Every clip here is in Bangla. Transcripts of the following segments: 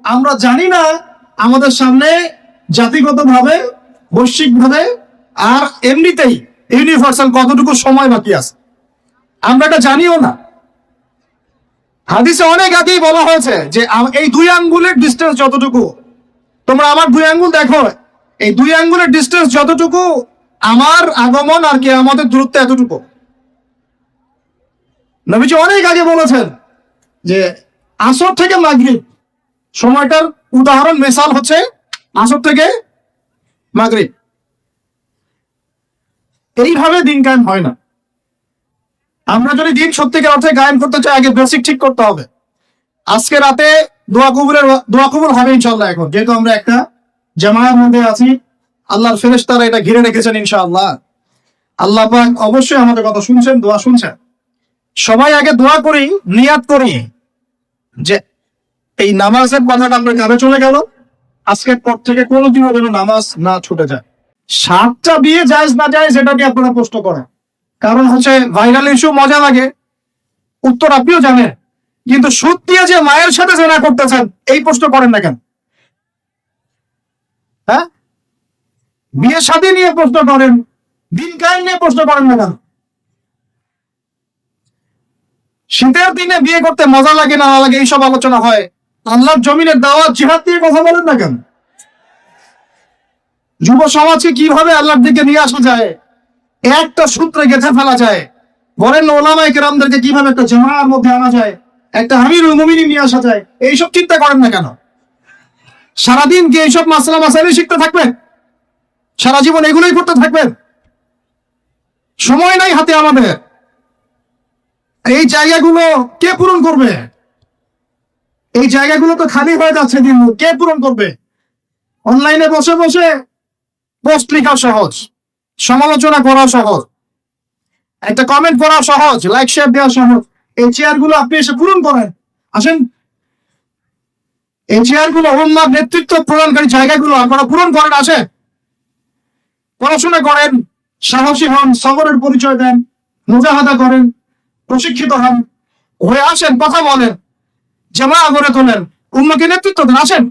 আমরা জানি না আমাদের সামনে জাতিগতভাবে, বৈশ্বিকভাবে আর এমনিতেই ইউনিভার্সাল কতটুকু সময় বাকি আছে, আমরা এটা জানিও না। হাদিসে অনেক আগেই বলা হয়েছে যে এই 2 আঙ্গুলের ডিস্টেন্স যতটুকু, তোমরা আমার 2 আঙ্গুল দেখো, এই 2 আঙ্গুলের ডিস্টেন্স যতটুকু আমার আগমন আর কিয়ামতের দূরত্ব এতটুকু। নবীজি অনেক আগে বলেছেন যে আসর থেকে মাগরিব সময়টার উদাহরণ, মিসাল হচ্ছে আসর থেকে মাগরিব। এইভাবে দিন কায়েম হয় না। আমরা যদি দিন সত্যিকার অর্থে কায়েম করতে চাই, আগে বেসিক ঠিক করতে হবে। আজকে রাতে দোয়া কবুল হবে ইনশাআল্লাহ। এখন যেহেতু আমরা একটা জামায়ার মধ্যে আছি, আল্লাহর ফেরেশতারা এটা ঘিরে রেখেছেন ইনশাআল্লাহ। আল্লাহ পাক অবশ্যই আমাদের কথা শুনছেন, দোয়া শুনছেন। সবাই আগে দোয়া করি, নিয়াত করি যে এই নামাজের কথাটা আমরা কাবে চলে গেল, আজকের পর থেকে কোনোদিনও যেন নামাজ না ছুটে যায়। 7টা বিয়ে জায়েজ না জায়েজ এটা নিয়ে আপনারা প্রশ্ন করেন, কারণ হচ্ছে ভাইরাল ইস্যু, মজা লাগে, উত্তর আপনিও জানেন। কিন্তু সুদ দিয়ে যে মায়ের সাথে জেনা করতেছেন এই প্রশ্ন করেন না কেন? হ্যাঁ, বিয়ে শাদী নিয়ে প্রশ্ন করেন, দিন কায়েম নিয়ে প্রশ্ন করেন না কেন? শীতের দিনে বিয়ে করতে মজা লাগে না লাগে এইসব আলোচনা হয়, আল্লাহর জমিনের দাওয়াত জিহাদ নিয়ে কথা বলেন না কেন? যুব সমাজকে কিভাবে আল্লাহর দিকে নিয়ে আসা যায়, একটা সূত্রে গেঁথে ফেলা যায়, বলেন ওলামায়ে কেরামদেরকে কিভাবে একটা জামাআর মধ্যে আনা যায়, একটা আমিরুল মুমিনিন নিয়ে আসা যায়, এইসব চিন্তা করেন না কেন? সারাদিন কি এইসব মাসলা মাসাইল শিখতে থাকবেন? সারা জীবন এগুলোই করতে থাকবেন? সময় নাই হাতে আমাদের। এই জায়গাগুলো কে পূরণ করবে? এই জায়গাগুলো তো খালি হয়ে যাচ্ছে দিন, কে পূরণ করবে? অনলাইনে বসে বসে পোস্ট লেখা সহজ, সমালোচনা করা সহজ, একটা কমেন্ট পড়া সহজ, লাইক শেয়ার দেওয়া সহজ। এই চেয়ারগুলো আপনি এসে পূরণ করেন, আসেন। এই চেয়ারগুলো উম্মার নেতৃত্ব প্রদানকারী জায়গাগুলো আপনারা পূরণ করেন, আসেন। পড়াশোনা করেন, সাহসী হন, সবরের পরিচয় দেন, মুজাহাদা করেন, প্রশিক্ষিত হন, হয়ে আসেন, কথা বলেন, জামাআত গড়ে তোলেন, উম্মাকে নেতৃত্ব দেন, আসেন।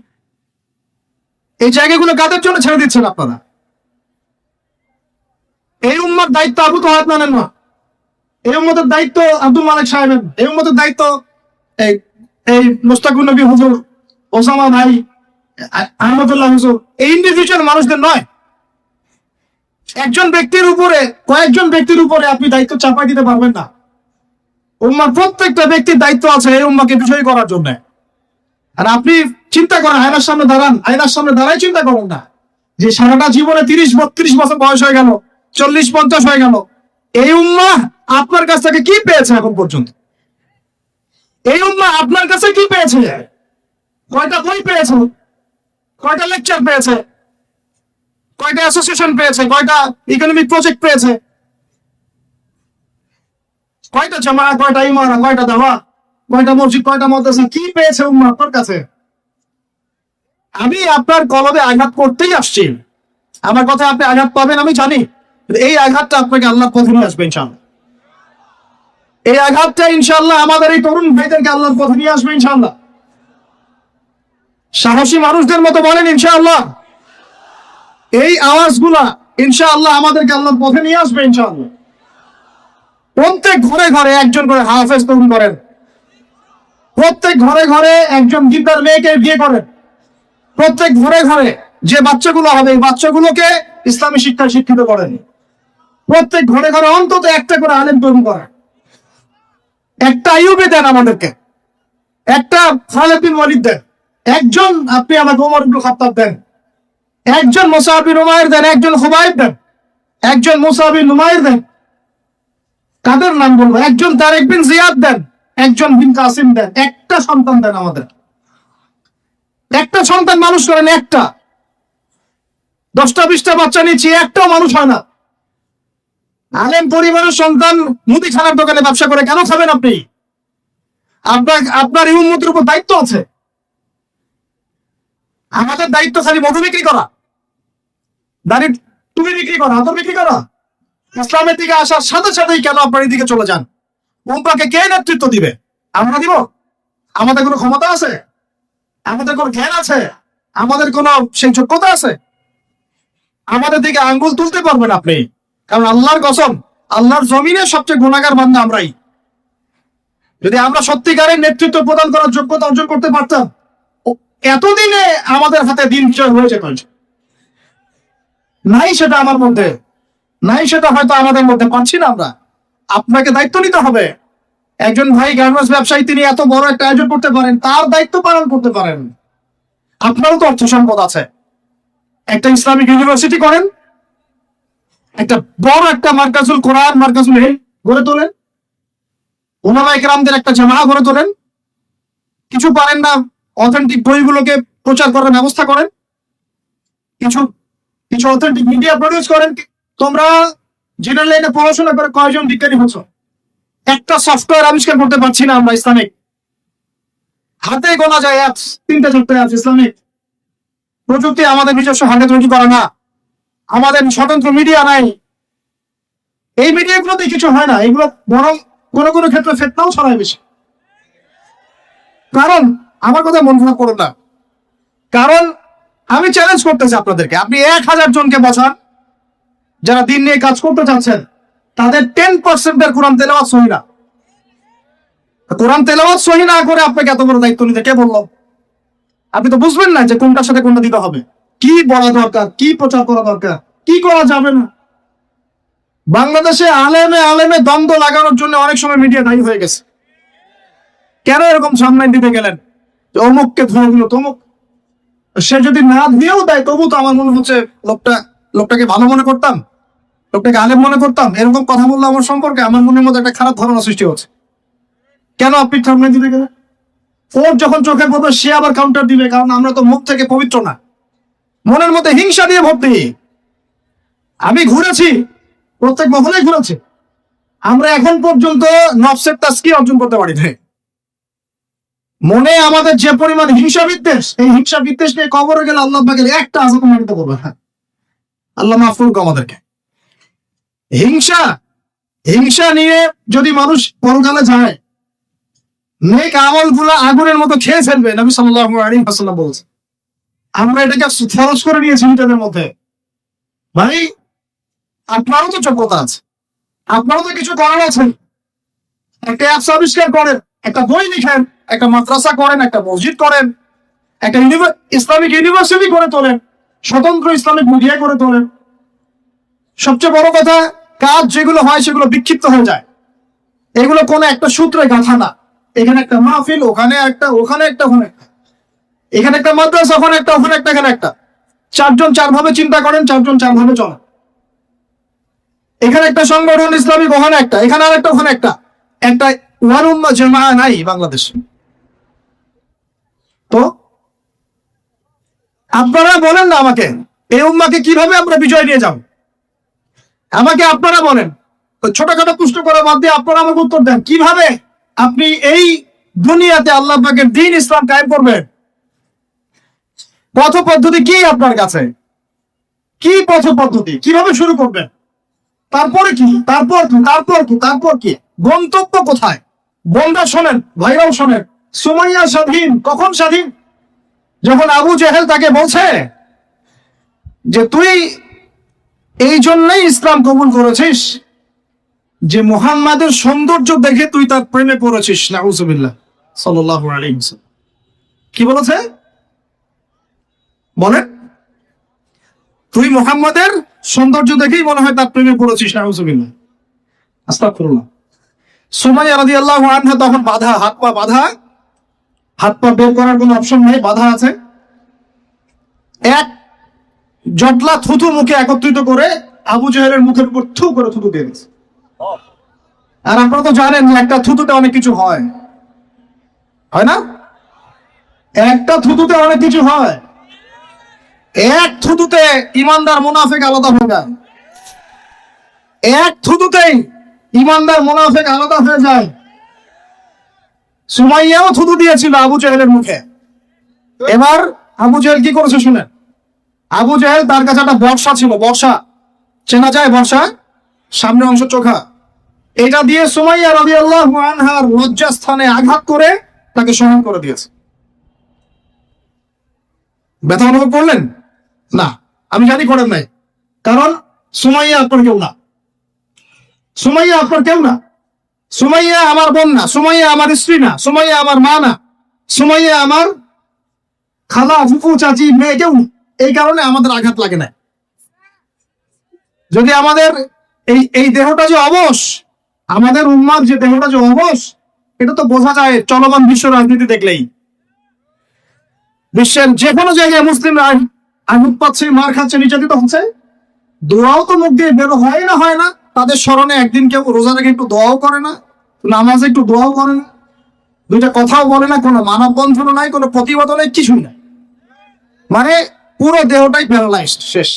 এই জায়গাগুলো কাদের জন্য ছেড়ে দিচ্ছেন আপনারা? এই উম্মার দায়িত্ব আবু তোহাত নেন না, এই উম্মতের দায়িত্ব আব্দুল মালিক সাহেবের, এই উম্মতের দায়িত্ব এই মুস্তাকুর নবী হুজুর, ওসামা ভাই, আহমদুল্লাহ হুজুর, এই ইন্ডিভিজুয়াল মানুষদের নয়। একজন ব্যক্তির উপরে, কয়েকজন ব্যক্তির উপরে আপনি দায়িত্ব চাপাই দিতে পারবেন না। উম্মার প্রত্যেকটা ব্যক্তির দায়িত্ব আছে এই উম্মাকে বিজয়ী করার জন্য। আর আপনি চিন্তা করেন, আয়নার সামনে দাঁড়ান, আয়নার সামনে দাঁড়াই চিন্তা করেন না যে সারাটা জীবনে 30-32 বছর বয়স হয়ে গেল, 40-50 হয়ে গেল, এই উম্মাহ আপনার কাছ থেকে কি পেয়েছে এখন পর্যন্ত? এই উম্মাহ আপনার কাছে কি পেয়েছে? কয়টা বই পেয়েছে, কয়টা লেকচার পেয়েছে, কয়টা অ্যাসোসিয়েশন পেয়েছে, কয়টা ইকোনমিক প্রজেক্ট পেয়েছে, কয়টা জামাআত, কয়টা ইমারা, কয়টা দাওয়া, কয়টা মসজিদ, কয়টা মাদ্রাসা, কি পেয়েছে উম্মাহ আপনার কাছে? আমি আপনার কলবে আঘাত করতেই আসছি। আমার কথা আপনি আঘাত পাবেন আমি জানি, এই আঘাতটা আপনাকে আল্লাহ পথে নিয়ে আসবে ইনশাআল্লাহ। এই আঘাতটা ইনশাআল্লাহ আমাদের এই তরুণ ভাইদেরকে আল্লাহর পথে নিয়ে আসবে ইনশাআল্লাহ। সাহসী মানুষদের মতো বলেন ইনশাআল্লাহ। এই আওয়াজগুলা ইনশাআল্লাহ আমাদেরকে আল্লাহর পথে নিয়ে আসবে ইনশাআল্লাহ। প্রত্যেক ঘরে ঘরে একজন করে হাফেজ তরুণ করেন, প্রত্যেক ঘরে ঘরে একজন গীতার মেয়েকে বিয়ে করেন, প্রত্যেক ঘরে ঘরে যে বাচ্চাগুলো হবে এই বাচ্চাগুলোকে ইসলামী শিক্ষায় শিক্ষিত করেন, প্রত্যেক ঘরে ঘরে অন্তত একটা করে আলেম তৈরি করেন। একটা আইয়ুবে দেন আমাদেরকে, একটা খালিদ বিন ওয়ালিদ দেন, একজন আপনি আমাকে ওমর ইবনে খাত্তাব দেন, একজন মুসআব বিন উমাইর দেন, একজন খুবাইব দেন, একজন মুসআব বিন উমাইর দেন। কাদের নাম বলবো? একজন তারেক বিন জিয়াদ দেন, একজন বিন কাসিম দেন। একটা সন্তান দেন আমাদের, একটা সন্তান মানুষ করেন। একটা 10টা-20টা বাচ্চা নিচ্ছি, একটাও মানুষ হয় না। আলেম পরিবারের সন্তান মুদিখানার দোকানে ব্যবসা করে কেন খাবেন আপনি? আপনার এই উম্মতের উপর দায়িত্ব আছে। আমাদের দায়িত্ব খালি মধু বিক্রি করা, দাড়ি টুপি বিক্রি করা, আদর বিক্রি করা? ইসলামের দিকে আসার সাথে সাথেই কেন আপনার দিকে চলে যান? উম্মাকে কে নেতৃত্ব দিবে? আমরা দিব? আমাদের কোনো ক্ষমতা আছে? আমাদের কোন জ্ঞান আছে? আমাদের কোন সেই যোগ্যতা আছে? আমাদের দিকে আঙ্গুল তুলতে পারবেন আপনি? কারণ আল্লাহর কসম, আল্লাহর জমিনে সবচেয়ে গুনাহগার বান্দা আমরাই। যদি আমরা সত্যিকারের নেতৃত্ব প্রদান করার যোগ্যতা অর্জন করতে পারতাম, এতদিনে আমাদের হাতে দিন বিজয় হয়ে যেত। নাই সেটা আমার মধ্যে, নাই সেটা হয়তো আমাদের মধ্যে পাচ্ছি না আমরা। আপনাকে দায়িত্ব নিতে হবে। একজন ভাই গার্মেন্টস ব্যবসায়ী, তিনি এত বড় একটা আয়োজন করতে পারেন, তার দায়িত্ব পালন করতে পারেন। আপনারও তো অর্থ সম্পদ আছে, একটা ইসলামিক ইউনিভার্সিটি করেন, একটা বড় একটা মার্কাজুল কোরআন, মার্কাজুল ইলম গড়ে তোলেন, উলামায়ে কেরামদের একটা জামাআত গড়ে তোলেন। কিছু পারেন না, অথেন্টিক বইগুলোকে প্রচার করার ব্যবস্থা করেন, কিছু কিছু অথেন্টিক মিডিয়া প্রডিউস করেন। তোমরা জেনারেল লাইনে পড়াশোনা করে কয়জন বিজ্ঞানী হচ্ছ? একটা সফটওয়্যার আবিষ্কার করতে পারছি না আমরা ইসলামিক। হাতে গোনা যায় অ্যাপস, 3-4 অ্যাপস ইসলামিক। প্রযুক্তি আমাদের নিজস্ব হাতে তৈরি করা না, আমাদের স্বতন্ত্র মিডিয়া নাই। এই মিডিয়াগুলোতে কিছু হয় না, এগুলো বরং কোনো কোনো ক্ষেত্রে ফেতনাও ছড়ায় বেশি। কারণ আমার কথা মন খারাপ করুন না, কারণ আমি চ্যালেঞ্জ করতেছি আপনাদেরকে, আপনি 1000 জনকে বসান যারা দিন নিয়ে কাজ করতে চাচ্ছেন, তাদের 10% কোরআন তেলাওয়াত সহি না। কোরআন তেলাওয়াত সহি না করে আপনাকে এত বড় দায়িত্ব নিতে কে বললো? আপনি তো বুঝবেন না যে কোনটার সাথে কোনটা দিতে হবে, কি বলা দরকার, কি প্রচার করা দরকার, কি করা যাবে না। বাংলাদেশে আলেমে আলেমে দ্বন্দ্ব লাগানোর জন্য অনেক সময় মিডিয়া দায়ী হয়ে গেছে। কেন এরকম সামনে দিতে গেলেন যে অমুককে ধরে দিল তমুক? সে যদি না দিয়েও দেয়, তবু তো আমার মনে হচ্ছে লোকটাকে ভালো মনে করতাম, লোকটাকে আলেম মনে করতাম। এরকম কথা বললো আমার সম্পর্কে, আমার মনের মধ্যে একটা খারাপ ধারণা সৃষ্টি হচ্ছে। কেন আপনি সামনে দিতে গেলেন? ওর যখন চোখে পড়বে সে আবার কাউন্টার দিবে, কারণ আমরা তো মুখ থেকে পবিত্র না, মনের মধ্যে হিংসা দিয়ে ভর্তি। আমি ঘুরেছি, প্রত্যেক মহলে ঘুরেছি, আমরা এখন পর্যন্ত নফসের তাজকিয়া অর্জন করতে পারি না। মনে আমাদের যে পরিমাণ হিংসা বিদ্বেষ, এই হিংসা বিদ্বেষ নিয়ে কবরে গেলে আল্লাহ পাকের একটা আযাব মানিতে করবে না। আল্লাহ মাফ করুক আমাদেরকে। হিংসা হিংসা নিয়ে যদি মানুষ পরকালে যায়, নেক আমল গুলা আগুনের মতো খেয়ে ফেলবে। নবী সাল্লাল্লাহু আলাইহি ওয়াসাল্লাম বলেছেন। আমরা এটাকে ফরজ করে নিয়েছি নিজেদের মধ্যে। ভাই, আপনারও তো যোগ্যতা আছে, আপনারও তো কিছু করার আছে। একটা অ্যাপস আবিষ্কার করেন, একটা বই লিখেন, একটা মাদ্রাসা করেন, একটা মসজিদ করেন, একটা ইসলামিক ইউনিভার্সিটি করে তোলেন, স্বতন্ত্র ইসলামিক মিডিয়া করে তোলেন। সবচেয়ে বড় কথা, কাজ যেগুলো হয় সেগুলো বিক্ষিপ্ত হয়ে যায়। এগুলো কোনো একটা সূত্রে গাঁথা না। এখানে একটা মাহফিল, ওখানে একটা, ওখানে একটা, ওখানে একটা, এখানে একটা মাদ্রাসা, ওখানে একটা, ওখানে একটা, এখানে একটা। 4 জন 4 ভাবে চিন্তা করেন, 4 জন 4 ভাবে চলেন। এখানে একটা সংগঠন ইসলামিক, ওখানে একটা, এখানে আর একটা, ওখানে একটা। একটা ওয়াল উম্মাহ জামাআহ নাই বাংলাদেশে। তো আপনারা বলেন না আমাকে, এই উম্মাহকে কিভাবে আমরা বিজয় নিয়ে যাব? আমাকে আপনারা বলেন, ছোটখাটো প্রশ্ন করা বাদ দিয়ে আপনারা আমাকে উত্তর দেন, কিভাবে আপনি এই দুনিয়াতে আল্লাহ পাকের দ্বীন ইসলাম কায়েম করবেন? পথ পদ্ধতি কি আপনার কাছে? কি পথ পদ্ধতি, কিভাবে শুরু করবেন? তারপরে কি, তারপর কি, তারপর কি, তারপর কি, গন্তব্য কোথায়? বোনরা শোনেন, ভাইরাও শোনেন। সুমাইয়া স্বাধীন, কখন স্বাধীন? যখন আবু জেহেল তাকে বলছে যে তুই এই জন্যই ইসলাম কবুল করেছিস যে মুহাম্মাদের সৌন্দর্য দেখে তুই তার প্রেমে পড়েছিস। নাউজুবিল্লাহ, সাল্লাল্লাহু আলাইহি ওয়াসাল্লাম কি বলেছে বলেন? তুই মুহাম্মাদের সৌন্দর্য দেখেই মনে হয় তার প্রেমে পড়েছিস। নাউজুবিল্লাহ, আস্তাগফিরুল্লাহ। সুমাইয়া রাদিয়াল্লাহু আনহা তখন বাধা, হাত পা বাধা, হাত পা বের করার কোনো অপশন নেই, বাধা আছে। এক জটলা থুতু মুখে একত্রিত করে আবু জেহেলের মুখের উপর থু করে থুতু দিয়ে দিচ্ছে। আর আপনারা তো জানেন যে একটা থুতুতে অনেক কিছু হয়, হয় না? একটা থুতুতে অনেক কিছু হয়। এক থুতুতে ইমানদার মুনাফিক আলাদা হয়ে যায়। এক থুতুতেই ইমানদার মুনাফিক আলাদা হয়ে যায়। সুমাইয়াও থুতু দিয়েছিল আবু জেহেলের মুখে। এবার আবু জেহেল কি করেছে শুনেন। আবু জেহেল, তার কাছে একটা বর্ষা ছিল, বর্ষা চেনা যায়, বর্ষা সামনের অংশ চোখা। এটা দিয়ে সুমাইয়া রাদিয়াল্লাহু আনহার লজ্জাস্থানে আঘাত করে তাকে শহীদ করে দিয়েছে। ব্যথা অনুভব করলেন? না, আমি জানি করেন নাই। কারণ সুমাইয়া আপনার কেউ না, সুমাইয়া আপনার কেউ না, সুমাইয়া আমার বোন না, সুমাইয়া আমার স্ত্রী না, সুমাইয়া আমার মা না, সুমাইয়া আমার খালা ফুফু চাচি মেয়ে কেউ না। এই কারণে আমাদের আঘাত লাগে না। যদি আমাদের এই দেহটা যে অবশ, আমাদের উম্মার যে দেহটা যে অবশ, এটা তো বোঝা যায় চলমান বিশ্ব রাজনীতি দেখলেই। বিশ্বের যে কোনো জায়গায় মুসলিমরা আঘাত পাচ্ছে, মার খাচ্ছে, নির্যাতিত হচ্ছে, দোয়াও তো মুখ দিয়ে বেরো হয় না। তাদের স্মরণে একদিন কেউ রোজা রেখে একটু দোয়াও করে না, নামাজে একটু দোয়াও করে না, দুইটা কথাও বলে না, কোনো মানববন্ধন নাই, কোনো প্রতিবাদও নাই, কিছুই নাই। মানে পুরো দেহটাই প্যারালাইজড, শেষ,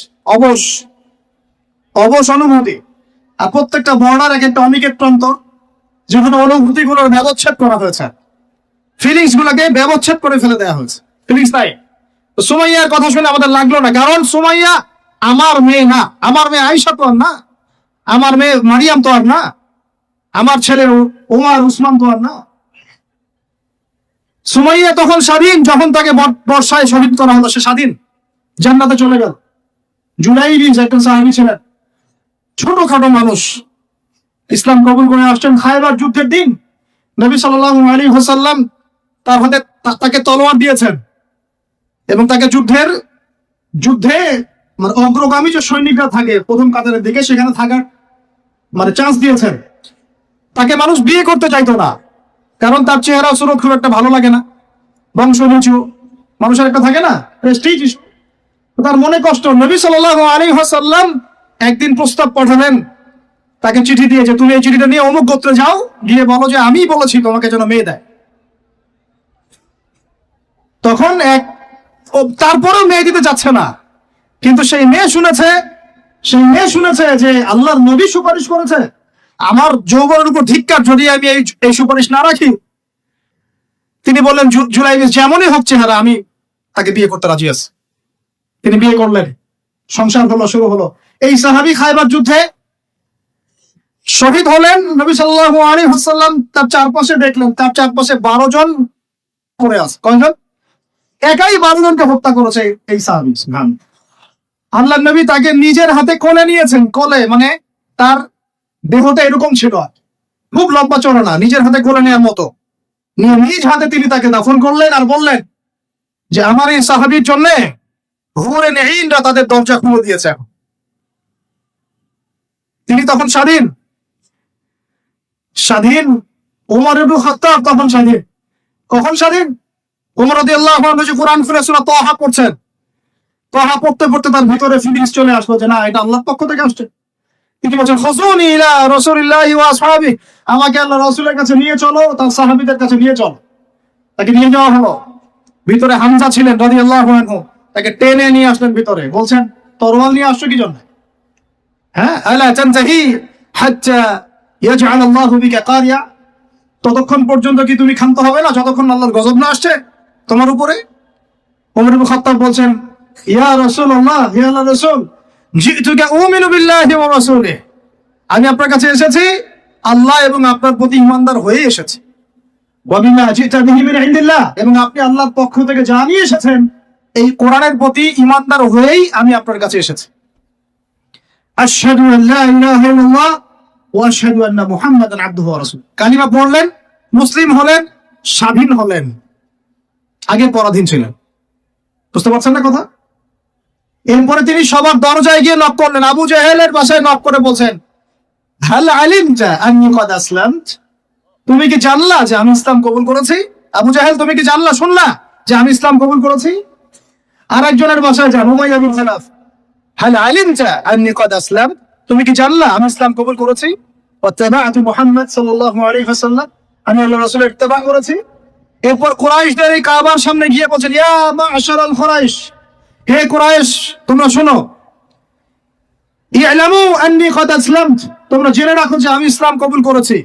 অবশ অনুভূতি। আর প্রত্যেকটা বর্ণার এক একটা অনিকেট প্রান্ত, যেখানে অনুভূতি গুলোর ব্যবচ্ছেদ করা হয়েছে, ফিলিংস গুলোকে ব্যবচ্ছেদ করে ফেলে দেওয়া হয়েছে, ফিলিংস নাই। সুমাইয়ার কথা শুনে আমাদের লাগলো না, কারণ সুমাইয়া আমার মেয়ে না, আমার মেয়ে আয়েশা তো আর না, আমার মেয়ে মারিয়াম তো আর না, আমার ছেলে ওমর উসমান তো আর না। সুমাইয়া তখন স্বাধীন, যখন তাকে বর্ষায় শহীদ করা হলো, সে স্বাধীন, জান্নাতে চলে গেল। জুলাইবিজ একজন সাহাবী ছিলেন, ছোটখাটো মানুষ, ইসলাম কবুল করে আসছেন খায়বার যুদ্ধের দিন। নবী সাল্লাল্লাহু আলাইহি ওয়াসাল্লাম তার হাতে তাকে তলোয়ার দিয়েছেন এবং তাকে যুদ্ধে মানে অগ্রগামী যে সৈনিকরা থাকে প্রথম কাতারের দিকে, সেখানে থাকার মানে চান্স দিয়েছেন। তাকে মানুষ বিয়ে করতে চাইতো না, কারণ তার চেহারা সুরত খুব একটা ভালো লাগে না, বংশ নিচু, মানুষের একটা থাকে না প্রেস্টিজ, তার মনে কষ্ট। নবী সাল্লাল্লাহু আলাইহি ওয়াসাল্লাম একদিন প্রস্তাব পাঠালেন, তাকে চিঠি দিয়ে, যে তুমি এই চিঠিটা নিয়ে অমুক গোত্রে যাও, গিয়ে বলো যে আমি বলেছি তোমাকে যেন মেয়ে দেয়। তখন তারপরেও মেয়ে দিতে যাচ্ছে না, কিন্তু সেই মেয়ে শুনেছে যে আল্লাহর নবী সুপারিশ করেছে, আমার যৌবনের উপর ধিক্কার যদি আমি এই সুপারিশ না রাখি। তিনি বললেন জুলাইবিজ যেমনই হোক চেহারা, আমি তাকে বিয়ে করতে রাজি আছি। তিনি বিয়ে করলেন, সংসার হলো, শুরু হলো। এই সাহাবী খায়বার যুদ্ধে শহীদ হলেন। নবী সাল্লাল্লাহু আলাইহি ওয়াসাল্লাম তার চারপাশে দেখলেন, তার চারপাশে 12 জন পড়ে আছে। কয়জন? একাই 12 জনকে হত্যা করেছে এই সাহাবী। আল্লাহর নবী তাকে নিজের হাতে কোলে নিয়েছেন, কোলে মানে তার দেহটা এরকম ছিল, খুব লম্বা চড়া না, নিজের হাতে কোলে নেওয়ার মতো নিয়ে নিজ হাতে তিনি তাকে দাফন করলেন। আর বললেন যে আমার এই সাহাবীর জন্য হুরে নেইনরা তাদের দরজা খুলে দিয়েছে। এখন তিনি তখন স্বাধীন। ওমর ইবনে খাত্তাব তখন স্বাধীন। কখন স্বাধীন? ওমর রাদিয়াল্লাহু আনহু যে কোরআন খুলে সূরা তাহা পড়ছেন, তাহা পড়তে পড়তে তার ভিতরে ফিলিংস চলে আসলো যে না, এটা আল্লাহর পক্ষ থেকে আসছে। তিনি বলছেন খুযুনি ইলা রাসূলিল্লাহি ওয়া আসহাবি, আমাকে আল্লাহর রাসূলের কাছে নিয়ে চলো, তার সাহাবীদের কাছে নিয়ে চলো। তাকে নিয়ে যাওয়া হলো। ভিতরে হামজা ছিলেন রাদিয়াল্লাহু আনহু, তাকে টেনে নিয়ে আসলেন ভিতরে। বলছেন তরোয়াল নিয়ে আসছো কি জন্য? হ্যাঁ, আলা তানতাহি হাত্তা ইয়াজআল আল্লাহু বিকা কারিয়া, ততক্ষণ পর্যন্ত কি তুমি ক্ষান্ত হবে না যতক্ষণ আল্লাহর গজব না আসছে তোমার উপরে? ওমর ইবনে খাত্তাব বলছেন ইয়া রাসূলুল্লাহ, হে আল্লাহর রাসূল, জিতুকা উমিনু বিল্লাহি ওয়া রাসূলিহি, আমি আপনার কাছে এসেছি আল্লাহ এবং আপনার প্রতি ঈমানদার হয়ে এসেছি। ওয়া বিমা জিতা বিহি মিন ইনদিল্লাহ, এবং আপনি আল্লাহর পক্ষ থেকে যা নিয়ে এসেছেন এই কোরআনের প্রতি ঈমানদার হয়েই আমি আপনার কাছে এসেছি। আশহাদু আল্লা ইলাহা ইল্লাল্লাহ ওয়া আশহাদু আন্না মুহাম্মাদান আবদুহু ওয়া রাসূলুহু, কালিমা পড়লেন, মুসলিম হলেন, স্বাধীন হলেন। আগে পরাধীন ছিলেন। বুঝতে পারছেন না কথা? এরপরে তিনি সবার দরজায় গিয়ে নক করলেন। আবু জাহেলের বাসায় নক করে বলছেন হাল আলিমতা আন্নী ক্বাদ আসলামত, তুমি কি জানলা যে আমি ইসলাম কবুল করেছি? আবু জাহেল, তুমি কি জানলা, শুনলা যে আমি ইসলাম কবুল করেছি? আর একজনের বাসায় যান, উমাইয়া বিন খালাফ, হাল আলিমতা আন্নী ক্বাদ আসলামত, তুমি কি জানলা আমি ইসলাম কবুল করেছি? ওয়াত্তাবা'তু মুহাম্মদ সাল্লাল্লাহু আলাইহি ওয়াসাল্লাম, আমি আল্লাহর রাসূলের ইত্তেবা করেছি। এরপর কুরাইশদের এই কাবার সামনে গিয়ে বলছেন ইয়া মা'শারাল কুরাইশ, হে কুরাইশ তোমরা শোনো, ই'লামু আন্নী ক্বাদ আসলামত, তোমরা জেনে রাখো যে আমি ইসলাম কবুল করেছি।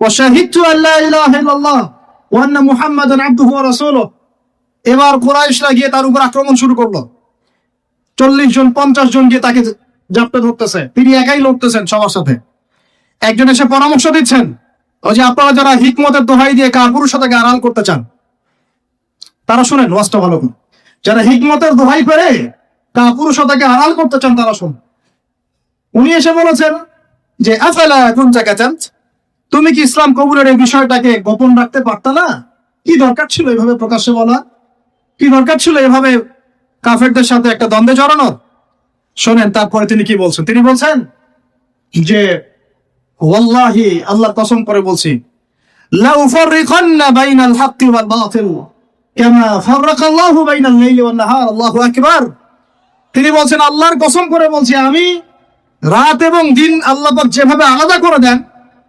ওয়া শাহিদতু আল্লা ইলাহা ইল্লাল্লাহ ওয়া আন্না মুহাম্মাদান আবদুহু ওয়া রাসূলুহু। এবার কুরাইশরা গিয়ে তার উপর আক্রমণ শুরু করলো। 40 জন 50 জন গিয়ে তাকে জাপটে ধরতেছে, তিনি একাই লড়তেছেন সবার সাথে। একজন এসে পরামর্শ দিচ্ছেন, ওই যে আপনারা যারা হিকমতের দোহাই দিয়ে কাপুরুষতাকে আড়াল করতে চান তারা শুনেন ওয়াজটা ভালো করে। যারা হিকমতের দোহাই করে কাপুরুষতাকে আড়াল করতে চান তারা শুন। উনি এসে বলেছেন যে আফালা কুনতা কাতামত, তুমি কি ইসলাম কবুলের এই বিষয়টাকে গোপন রাখতে পারতা না? কি দরকার ছিল এভাবে প্রকাশ্যে বলা? কি দরকার ছিল এভাবে কাফেরদের সাথে একটা দ্বন্দ্বে জড়ানোর? শোনেন তারপরে তিনি কি বলছেন। তিনি বলছেন যে ওয়াল্লাহি, আল্লাহর কসম করে বলছি, লা উফাররিকান্না বাইনাল হাক্কি ওয়াল বাতিল কামা ফাররাকাল্লাহু বাইনাল লাইলি ওয়ান নাহার। আল্লাহু আকবার। তিনি বলছেন আল্লাহর কসম করে বলছি, আমি রাত এবং দিন আল্লাহ পাক যেভাবে আলাদা করে দেন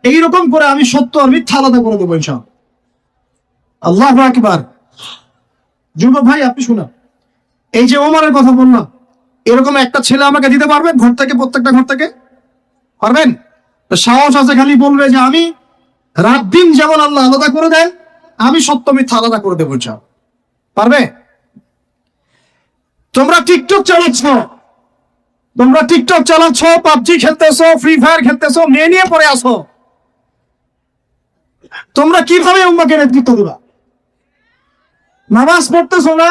এইরকম করে আমি সত্য আর মিথ্যা আলাদা করে দেবো ইনশাআল্লাহ। আল্লাহু আকবার। যুবক ভাই আপনি শুনুন, এই যে ওমরের কথা বললাম, এরকম একটা ছেলে আমাকে দিতে পারবেন ঘর থেকে, প্রত্যেকটা ঘর থেকে পারবেন? সাহস আছে খালি বলবে যে আমি রাত দিন যেমন আল্লাহ আলাদা করে দেন আমি সত্য মিথ্যা আলাদা করে দেবো ইনশাআল্লাহ। পারবে? তোমরা টিকটক চালাচ্ছ, পাবজি খেলতেছো, ফ্রি ফায়ার খেলতেছো, মেয়ে নিয়ে পড়ে আসো, তোমরা কিভাবে উম্মাকে নেতৃত্ব দিবা? নামাজ পড়তেছো না,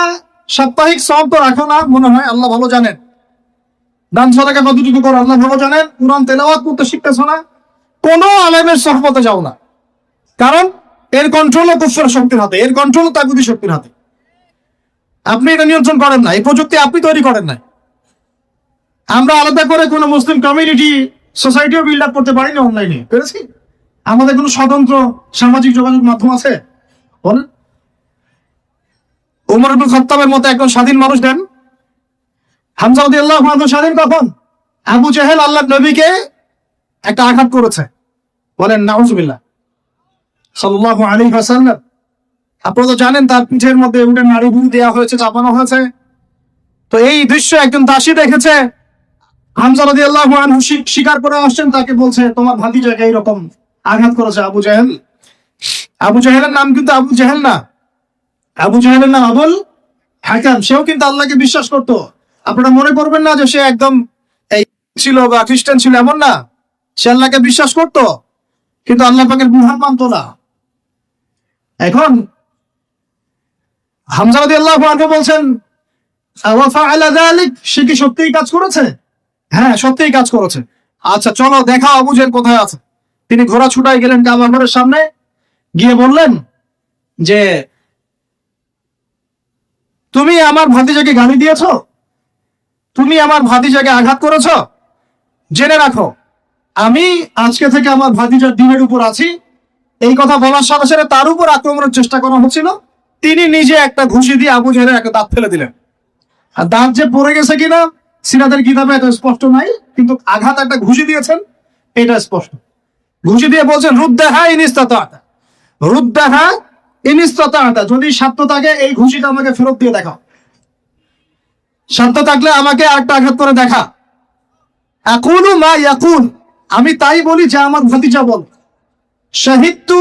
সাপ্তাহিক সওয়াব তো রাখো না মনে হয়, আল্লাহ ভালো জানেন। দান সাদাকা কতটুকু করো আল্লাহ ভালো জানেন। কুরআন তেলাওয়াত করতে শিখতেছো না, কোন আলেমের সহবতে যাও না, কারণ এর কন্ট্রোলও কুফর শক্তির হাতে, এর কন্ট্রোলও তাগুতি শক্তির হাতে। আপনি এটা নিয়ন্ত্রণ করেন না, এই প্রযুক্তি আপনি তৈরি করেন না। আমরা আলাদা করে কোনো মুসলিম কমিউনিটি সোসাইটিও বিল্ড আপ করতে পারিনি অনলাইনে, পেরেছি? আমাদের কোনো স্বতন্ত্র সামাজিক যোগাযোগ মাধ্যম আছে? বলেন। ওমর ইবনে খাত্তাবের মতো একজন স্বাধীন মানুষ দেন। হামজা রাদিয়াল্লাহু আনহু স্বাধীন কখন? আবু জেহেল আল্লাহর নবীকে একটা আঘাত করেছে, বলেন নাউজুবিল্লাহ, সাল্লাল্লাহু আলাইহি ওয়াসাল্লাম। আপনারা তো জানেন তার পিঠের মধ্যে উঠে নাড়ি ভুঁড়ি দেওয়া হয়েছে, চাপানো হয়েছে। তো এই দৃশ্য একজন দাসী দেখেছে, হামজা রাদিয়াল্লাহু আনহু স্বীকার করে আসছেন, তাকে বলছে তোমার ভাতিজাকে এইরকম আঘাত করেছে আবু জেহেল। আবু জেহেলের নাম কিন্তু আবু জেহেল না, আবু জেহেলের নাম আবুল হাকাম। সেও কিন্তু আল্লাহকে বিশ্বাস করতো। আপনারা মনে করবেন না যে সে একদম এই ছিল বা খ্রিস্টান ছিল, এমন না। সে আল্লাহকে বিশ্বাস করতো, কিন্তু আল্লাহ পাকের বিধান মানতো না। এখন হামজা রাদিয়াল্লাহু আনহু বলছেন ওয়া ফাআলা যালিক, সে কি সত্যিই কাজ করেছে? হ্যাঁ সত্যিই কাজ করেছে। আচ্ছা চলো দেখা আবু জেহেল কোথায় আছে। তিনি ঘোড়া ছুটাই গেলেন কাবা ঘরের সামনে, গিয়ে বললেন যে তুমি আমার ভাতিজাকে গালি দিয়েছো, তুমি আমার ভাতিজাকে আঘাত করেছো, জেনে রাখো আমি আজকে থেকে আমার ভাতিজার দিনের উপর আছি। এই কথা বলার সাথে সাথে তার উপর আক্রমণের চেষ্টা করা হচ্ছিল, তিনি নিজে একটা ঘুষি দিয়ে আবু জেহেলের একটা দাঁত ফেলে দিলেন। আর দাঁত যে পড়ে গেছে কিনা সিরাতের কিতাবে এটা স্পষ্ট নাই, কিন্তু আঘাত একটা ঘুষি দিয়েছেন এটা স্পষ্ট। ঘুষি দিয়ে বলছেন রুদ্দাহা ইনিস্তাতা, রুদ্দাহা ইনিস্তাতা, যদি সাধ্য থাকে এই ঘুষিটা আমাকে ফেরত দিয়ে দেখাও, সাধ্য থাকলে আমাকে আরেকটা আঘাত করে দেখা। আকুলু মা ইয়াকুল, আমি তাই বলি যা আমার ভাতিজা বল। শাহিদতু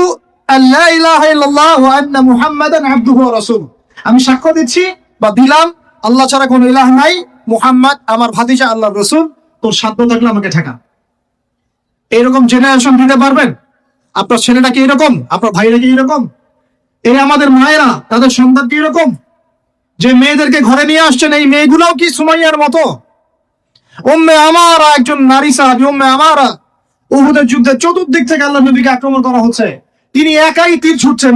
আল্লা ইলাহা ইল্লাল্লাহ ওয়া আন্না মুহাম্মাদান আবদুহু ওয়া রাসূলুহু, আমি সাক্ষ্য দিচ্ছি বা দিলাম আল্লাহ ছাড়া কোনো ইলাহ নাই, মুহাম্মদ আমার ভাতিজা আল্লাহর রাসূল। তোর সাধ্য থাকলে আমাকে ঠেকা। এরকম জেনারেশন দিতে পারবেন? আপনার ছেলেটা কি এরকম? আপনার ভাইরা কি এরকম? এই আমাদের মায়েরা তাদের সন্তান কি এরকম? যে মেয়েদেরকে ঘরে নিয়ে আসছেন এই মেয়েগুলোও কি সুমাইয়ার মতো? উম্মে আমারা একজন নারী সাহাবী, উম্মে আমারা উহুদের যুদ্ধে চতুর্দিক থেকে আল্লাহ নবীকে আক্রমণ করা হচ্ছে, তিনি একাই তীর ছুটছেন।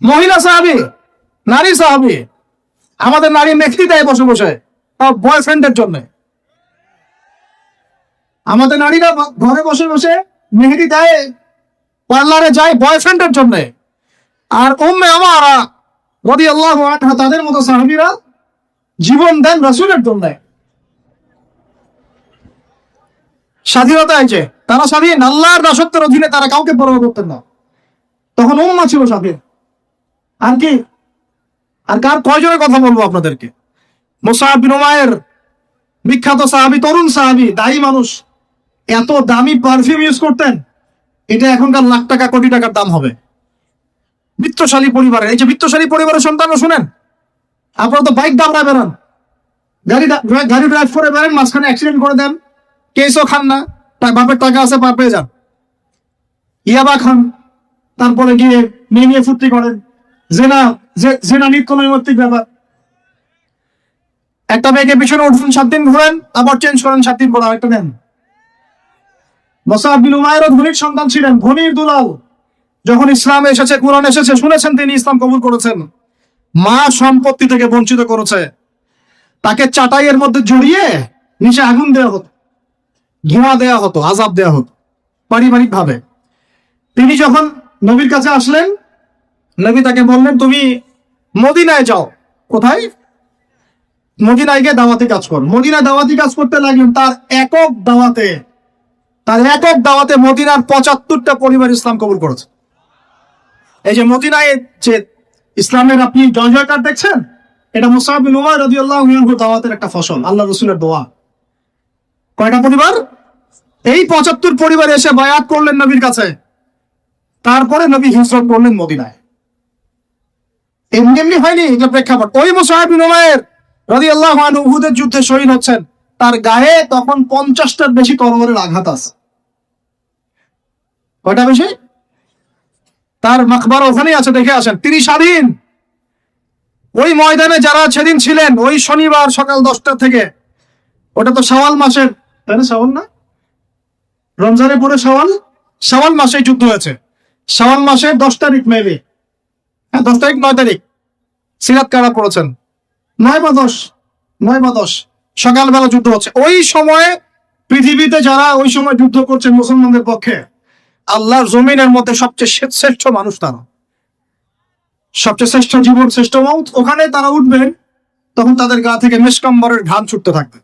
মহিলা সাহাবী, নারী সাহাবী, আমাদের নারী মেখলি দেয় বসে বসে বয়ফ্রেন্ডের জন্য। আমাদের নারীরা ঘরে বসে বসে মেহেদি দেয়, পার্লারে যায় বয়ফ্রেন্ডের জন্য। আর উম্মে আমারা রাদিয়াল্লাহু আনহা তাদের মতো সাহাবীরা জীবন দেন রাসূলের জন্য। স্বাধীনতা আছে, তারা স্বাধীন, আল্লাহর দাসত্বের অধীনে তারা কাউকে পরোয়া করতেন না। তখন উম্মাহ ছিল স্বাধীন। আর কি, আর কার কয়জনের কথা বলবো আপনাদেরকে? মুসআব বিন উমাইর, বিখ্যাত সাহাবী, তরুণ সাহাবী, দায়ী মানুষ, এত দামি পারফিউম ইউজ করতেন, এটা এখনকার লাখ টাকা কোটি টাকার দাম হবে। বিত্তশালী পরিবারের, এই যে বিত্তশালী পরিবারের সন্তানরা শুনেন, আপনারা তো বাইক দাবড়ায় বেড়ান, গাড়ি ড্রাইভ করে বেড়ান, মাঝখানে অ্যাক্সিডেন্ট করে দেন, কেসও খান না, বাপের টাকা আছে পার পেয়ে যান, ইয়াবা খান, তারপরে গিয়ে মেয়ে নিয়ে ফুর্তি করেন, জেনা নিত্য নৈমিত্তিক ব্যাপার। একটা মেয়েকে পিছনে উঠুন 7 দিন ঘুরেন, আবার চেঞ্জ করেন 7 দিন পর আরেকটা নেন। মুসআব বিন উমাইরও ধনীর সন্তান ছিলেন, ধনীর দুলাল। যখন ইসলাম এসেছে, কোরআন এসেছে, শুনেছেন তিনি ইসলাম কবুল করেছেন। মা সম্পত্তি থেকে বঞ্চিত করেছে, তাকে চাটাইয়ের মধ্যে জড়িয়ে নিচে আগুন দেওয়া হতো, ধোঁয়া দেওয়া হতো, আযাব দেওয়া হতো পারিবারিক ভাবে। তিনি যখন নবীর কাছে আসলেন, নবী তাকে বললেন, তুমি মদিনায় যাও। কোথায়? মদিনায় গিয়ে দাওয়াতি কাজ কর। মদিনায় দাওয়াতি কাজ করতে লাগলেন। তার একক দাওয়াতে মদিনার 75টা পরিবার ইসলাম কবুল করেছে। এই যে মদিনায় যে ইসলামের আপনি জয় জয়কার দেখছেন, এটা মুসআব বিন উমাইর রাদিয়াল্লাহু আনহু দাওয়াতের একটা ফসল, আল্লাহ রাসূলের দোয়া। কয়টা পরিবার? এই 75 পরিবার এসে বায়াত করলেন নবীর কাছে। তারপরে নবী হিজরত করলেন মদিনায়। এমনি হয়নি, এটা প্রেক্ষাপট। ওই মুসআব বিন উমাইর রাদিয়াল্লাহু আনহু উহুদের যুদ্ধে শহীদ হচ্ছেন, তার গায়ে তখন 50টার বেশি তরবারের আঘাত আছে। কয়টা বেশি? তার মাকবারা ওখানেই আছে, দেখে আসেন। তিনি স্বাধীন। ওই ময়দানে যারা সেদিন ছিলেন, ওই শনিবার সকাল 10টা থেকে, ওটা তো শাওয়াল মাসের, তাই না? শাওয়াল না, রমজানের পরে শাওয়াল মাসে যুদ্ধ হয়েছে। শাওয়াল মাসের 10 তারিখ, মেবি 10 তারিখ 9 তারিখ সিরাত কারা পড়েছেন, 9 বা 10 সকালবেলা যুদ্ধ হচ্ছে। ওই সময়ে পৃথিবীতে যারা ওই সময় যুদ্ধ করছেন মুসলমানদের পক্ষে, আল্লাহর জমিনের মধ্যে সবচেয়ে শ্রেষ্ঠ মানুষ তারা, সবচেয়ে শ্রেষ্ঠ জীবন, শ্রেষ্ঠ মৌত। ওখানে তারা উঠবেন, তখন তাদের গা থেকে মিসকাম্বরের ঘ্রাণ ছুটতে থাকবে।